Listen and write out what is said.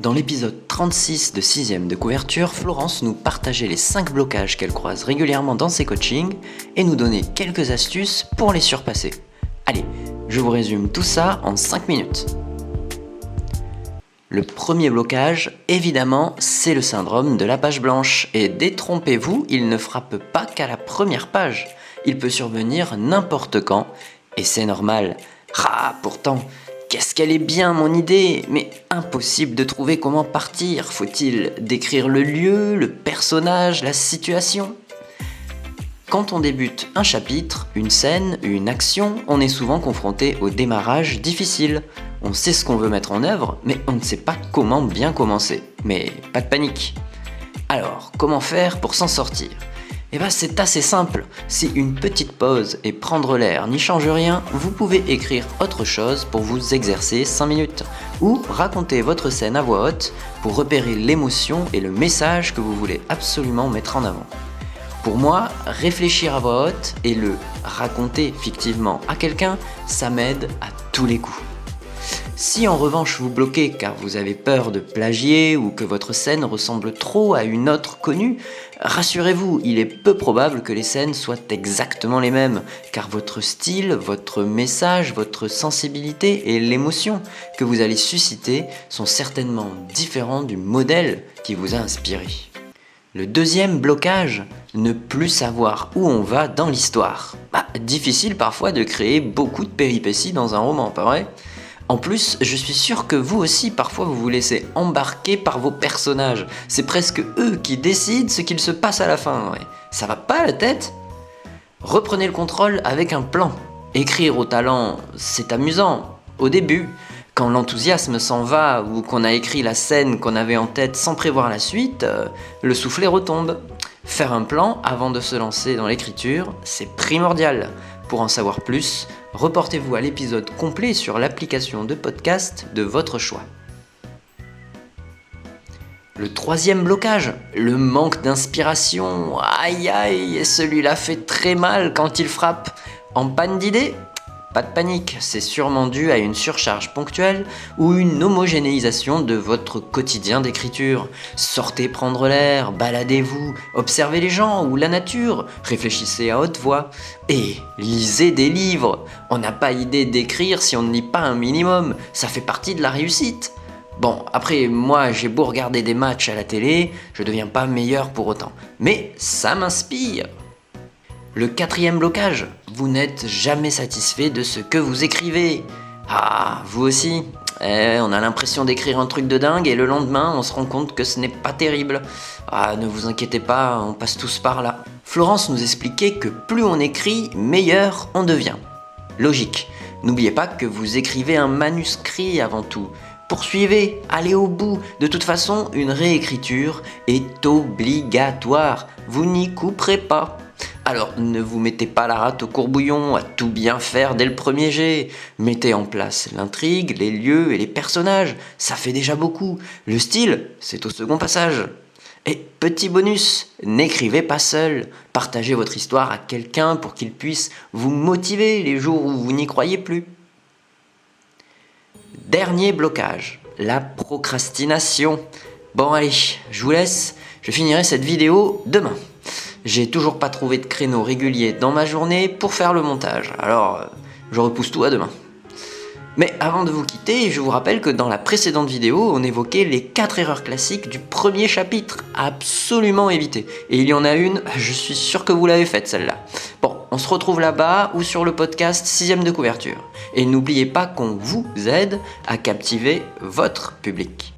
Dans l'épisode 36 de 6ème de couverture, Florence nous partageait les 5 blocages qu'elle croise régulièrement dans ses coachings et nous donnait quelques astuces pour les surpasser. Allez, je vous résume tout ça en 5 minutes. Le premier blocage, évidemment, c'est le syndrome de la page blanche. Et détrompez-vous, il ne frappe pas qu'à la première page. Il peut survenir n'importe quand, et c'est normal. Pourtant, qu'est-ce qu'elle est bien mon idée, mais impossible de trouver comment partir. Faut-il décrire le lieu, le personnage, la situation ? Quand on débute un chapitre, une scène, une action, on est souvent confronté au démarrage difficile. On sait ce qu'on veut mettre en œuvre, mais on ne sait pas comment bien commencer. Mais pas de panique. Alors, comment faire pour s'en sortir ? C'est assez simple. Si une petite pause et prendre l'air n'y change rien, vous pouvez écrire autre chose pour vous exercer 5 minutes. Ou raconter votre scène à voix haute pour repérer l'émotion et le message que vous voulez absolument mettre en avant. Pour moi, réfléchir à voix haute et le raconter fictivement à quelqu'un, ça m'aide à tous les coups. Si en revanche vous bloquez car vous avez peur de plagier ou que votre scène ressemble trop à une autre connue, rassurez-vous, il est peu probable que les scènes soient exactement les mêmes, car votre style, votre message, votre sensibilité et l'émotion que vous allez susciter sont certainement différents du modèle qui vous a inspiré. Le deuxième blocage, ne plus savoir où on va dans l'histoire. Difficile parfois de créer beaucoup de péripéties dans un roman, pas vrai ? En plus, je suis sûr que vous aussi, parfois, vous vous laissez embarquer par vos personnages. C'est presque eux qui décident ce qu'il se passe à la fin. Ouais. Ça va pas la tête ? Reprenez le contrôle avec un plan. Écrire au talent, c'est amusant, au début. Quand l'enthousiasme s'en va ou qu'on a écrit la scène qu'on avait en tête sans prévoir la suite, le soufflet retombe. Faire un plan avant de se lancer dans l'écriture, c'est primordial. Pour en savoir plus, reportez-vous à l'épisode complet sur l'application de podcast de votre choix. Le troisième blocage, le manque d'inspiration. Aïe, celui-là fait très mal quand il frappe. En panne d'idées ? Pas de panique, c'est sûrement dû à une surcharge ponctuelle ou une homogénéisation de votre quotidien d'écriture. Sortez prendre l'air, baladez-vous, observez les gens ou la nature, réfléchissez à haute voix et lisez des livres. On n'a pas idée d'écrire si on ne lit pas un minimum, ça fait partie de la réussite. Bon, après, moi, j'ai beau regarder des matchs à la télé, je deviens pas meilleur pour autant. Mais ça m'inspire. Le quatrième blocage, vous n'êtes jamais satisfait de ce que vous écrivez. Vous aussi ? On a l'impression d'écrire un truc de dingue et le lendemain, on se rend compte que ce n'est pas terrible. Ne vous inquiétez pas, on passe tous par là. Florence nous expliquait que plus on écrit, meilleur on devient. Logique. N'oubliez pas que vous écrivez un manuscrit avant tout. Poursuivez, allez au bout. De toute façon, une réécriture est obligatoire. Vous n'y couperez pas. Alors, ne vous mettez pas la rate au courbouillon à tout bien faire dès le premier jet. Mettez en place l'intrigue, les lieux et les personnages. Ça fait déjà beaucoup. Le style, c'est au second passage. Et petit bonus, n'écrivez pas seul. Partagez votre histoire à quelqu'un pour qu'il puisse vous motiver les jours où vous n'y croyez plus. Dernier blocage, la procrastination. Bon allez, je vous laisse. Je finirai cette vidéo demain. J'ai toujours pas trouvé de créneau régulier dans ma journée pour faire le montage, alors je repousse tout à demain. Mais avant de vous quitter, je vous rappelle que dans la précédente vidéo, on évoquait les 4 erreurs classiques du premier chapitre, à absolument éviter. Et il y en a une, je suis sûr que vous l'avez faite celle-là. Bon, on se retrouve là-bas ou sur le podcast 6ème de couverture. Et n'oubliez pas qu'on vous aide à captiver votre public.